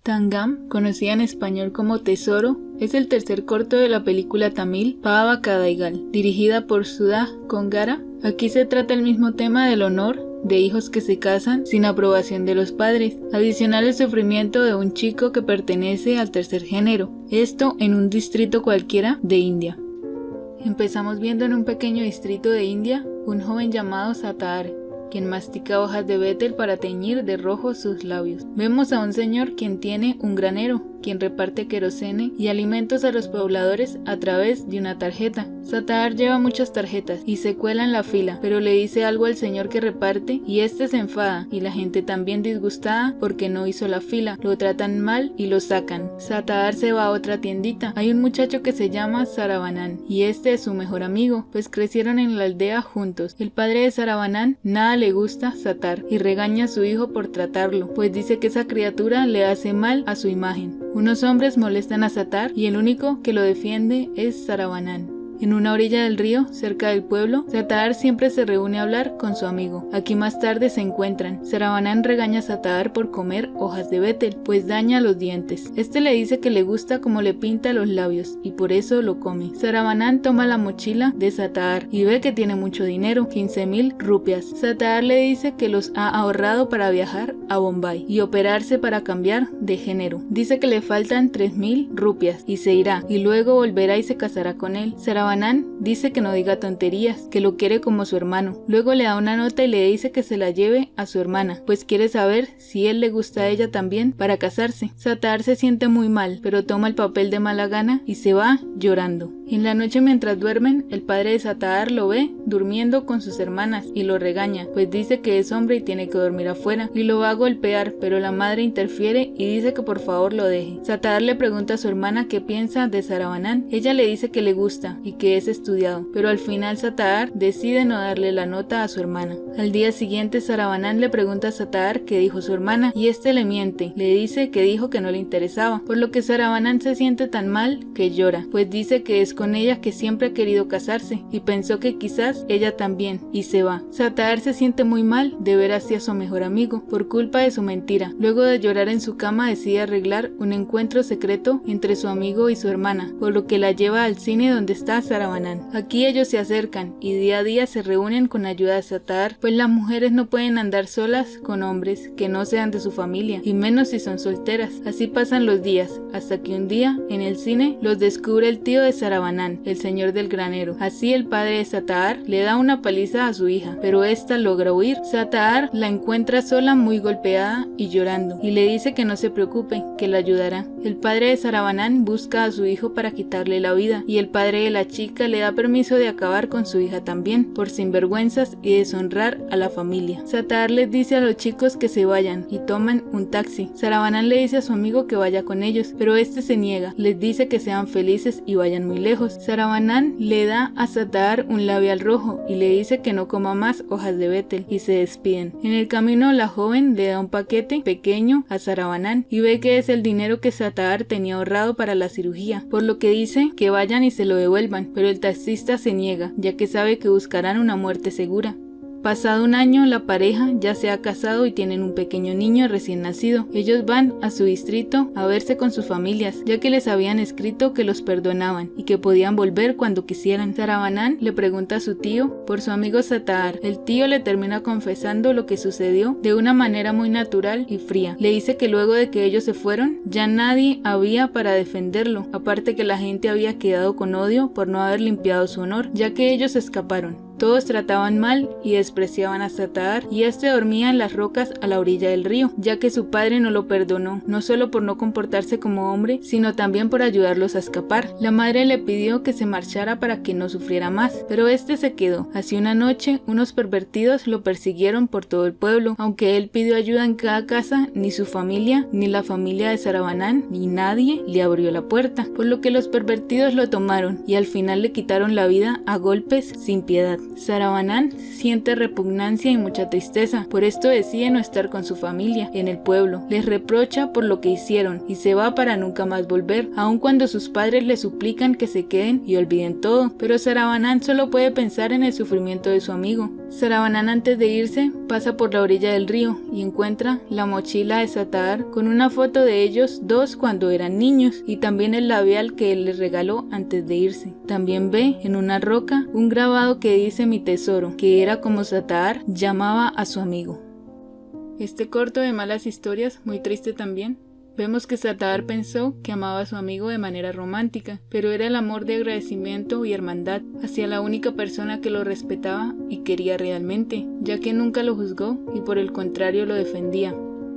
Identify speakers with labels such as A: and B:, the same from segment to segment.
A: Tangam, conocida en español como Tesoro, es el tercer corto de la película tamil Paava Kadaigal, dirigida por Sudha Kongara. Aquí se trata el mismo tema del honor de hijos que se casan sin aprobación de los padres, adicional el sufrimiento de un chico que pertenece al tercer género, esto en un distrito cualquiera de India. Empezamos viendo en un pequeño distrito de India un joven llamado Satar, quien mastica hojas de betel para teñir de rojo sus labios. Vemos a un señor quien tiene un granero, quien reparte querosene y alimentos a los pobladores a través de una tarjeta. Satar lleva muchas tarjetas y se cuela en la fila, pero le dice algo al señor que reparte y este se enfada y la gente también disgustada porque no hizo la fila, lo tratan mal y lo sacan. Satar se va a otra tiendita. Hay un muchacho que se llama Saravanan y este es su mejor amigo, pues crecieron en la aldea juntos. El padre de Saravanan nada le gusta Satar y regaña a su hijo por tratarlo, pues dice que esa criatura le hace mal a su imagen. Unos hombres molestan a Satar y el único que lo defiende es Saravanan. En una orilla del río, cerca del pueblo, Satar siempre se reúne a hablar con su amigo. Aquí más tarde se encuentran. Saravanan regaña a Satar por comer hojas de betel, pues daña los dientes. Este le dice que le gusta como le pinta los labios y por eso lo come. Saravanan toma la mochila de Satar y ve que tiene mucho dinero, 15,000 rupias. Satar le dice que los ha ahorrado para viajar a Bombay y operarse para cambiar de género. Dice que le faltan 3,000 rupias y se irá y luego volverá y se casará con él. Saravanan dice que no diga tonterías, que lo quiere como su hermano. Luego le da una nota y le dice que se la lleve a su hermana, pues quiere saber si él le gusta a ella también para casarse. Satar se siente muy mal, pero toma el papel de mala gana y se va llorando. En la noche mientras duermen, el padre de Satar lo ve durmiendo con sus hermanas y lo regaña, pues dice que es hombre y tiene que dormir afuera, y lo va a golpear, pero la madre interfiere y dice que por favor lo deje. Satar le pregunta a su hermana qué piensa de Saravanan. Ella le dice que le gusta y que es estudiado, pero al final Satar decide no darle la nota a su hermana. Al día siguiente Saravanan le pregunta a Satar qué dijo su hermana y este le miente, le dice que dijo que no le interesaba, por lo que Saravanan se siente tan mal que llora, pues dice que es con ella que siempre ha querido casarse y pensó que quizás ella también, y se va. Satar se siente muy mal de ver así a su mejor amigo por culpa de su mentira. Luego de llorar en su cama decide arreglar un encuentro secreto entre su amigo y su hermana, por lo que la lleva al cine donde está Saravanan. Aquí ellos se acercan y día a día se reúnen con ayuda de Satar, pues las mujeres no pueden andar solas con hombres que no sean de su familia, y menos si son solteras. Así pasan los días, hasta que un día, en el cine, los descubre el tío de Saravanan, el señor del granero. Así el padre de Satar le da una paliza a su hija, pero esta logra huir. Satar la encuentra sola muy golpeada y llorando, y le dice que no se preocupe, que la ayudará. El padre de Saravanan busca a su hijo para quitarle la vida, y el padre de la chica le da permiso de acabar con su hija también, por sinvergüenzas y deshonrar a la familia. Satar les dice a los chicos que se vayan y toman un taxi. Saravanan le dice a su amigo que vaya con ellos, pero este se niega, les dice que sean felices y vayan muy lejos. Saravanan le da a Satar un labial rojo y le dice que no coma más hojas de betel y se despiden. En el camino la joven le da un paquete pequeño a Saravanan y ve que es el dinero que Satar tenía ahorrado para la cirugía, por lo que dice que vayan y se lo devuelvan, pero el taxista se niega, ya que sabe que buscarán una muerte segura. Pasado un año, la pareja ya se ha casado y tienen un pequeño niño recién nacido. Ellos van a su distrito a verse con sus familias, ya que les habían escrito que los perdonaban y que podían volver cuando quisieran. Saravanan le pregunta a su tío por su amigo Satar. El tío le termina confesando lo que sucedió de una manera muy natural y fría. Le dice que luego de que ellos se fueron, ya nadie había para defenderlo, aparte que la gente había quedado con odio por no haber limpiado su honor, ya que ellos escaparon. Todos trataban mal y despreciaban a Satar, y este dormía en las rocas a la orilla del río, ya que su padre no lo perdonó, no solo por no comportarse como hombre, sino también por ayudarlos a escapar. La madre le pidió que se marchara para que no sufriera más, pero este se quedó. Así una noche, unos pervertidos lo persiguieron por todo el pueblo. Aunque él pidió ayuda en cada casa, ni su familia, ni la familia de Saravanan, ni nadie le abrió la puerta, por lo que los pervertidos lo tomaron y al final le quitaron la vida a golpes sin piedad. Saravanan siente repugnancia y mucha tristeza, por esto decide no estar con su familia en el pueblo. Les reprocha por lo que hicieron y se va para nunca más volver, aun cuando sus padres le suplican que se queden y olviden todo. Pero Saravanan solo puede pensar en el sufrimiento de su amigo. Saravanán, antes de irse, pasa por la orilla del río y encuentra la mochila de Satar con una foto de ellos dos cuando eran niños y también el labial que él les regaló antes de irse. También ve en una roca un grabado que dice mi tesoro, que era como Satar llamaba a su amigo. Este corto de malas historias, muy triste también. Vemos que Satar pensó que amaba a su amigo de manera romántica, pero era el amor de agradecimiento y hermandad hacia la única persona que lo respetaba y quería realmente, ya que nunca lo juzgó y por el contrario lo defendía.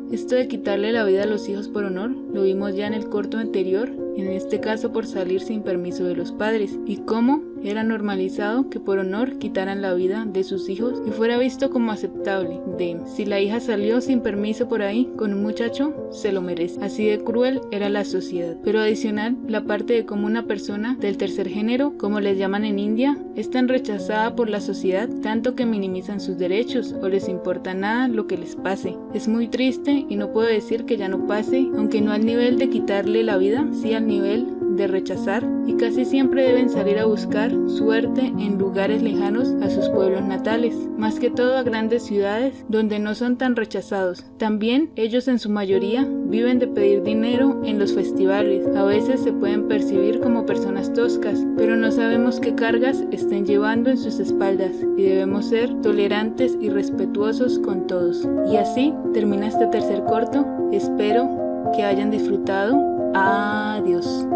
A: Esto de quitarle la vida a los hijos por honor, lo vimos ya en el corto anterior, en este caso por salir sin permiso de los padres, y cómo era normalizado que por honor quitaran la vida de sus hijos y fuera visto como aceptable, de si la hija salió sin permiso por ahí con un muchacho, se lo merece. Así de cruel era la sociedad. Pero adicional, la parte de cómo una persona del tercer género, como les llaman en India, es tan rechazada por la sociedad, tanto que minimizan sus derechos o les importa nada lo que les pase. Es muy triste y no puedo decir que ya no pase, aunque no al nivel de quitarle la vida, sí al nivel de rechazar, y casi siempre deben salir a buscar suerte en lugares lejanos a sus pueblos natales, más que todo a grandes ciudades donde no son tan rechazados. También ellos en su mayoría viven de pedir dinero en los festivales. A veces se pueden percibir como personas toscas, pero no sabemos qué cargas estén llevando en sus espaldas y debemos ser tolerantes y respetuosos con todos. Y así termina este tercer corto. Espero que hayan disfrutado. Adiós.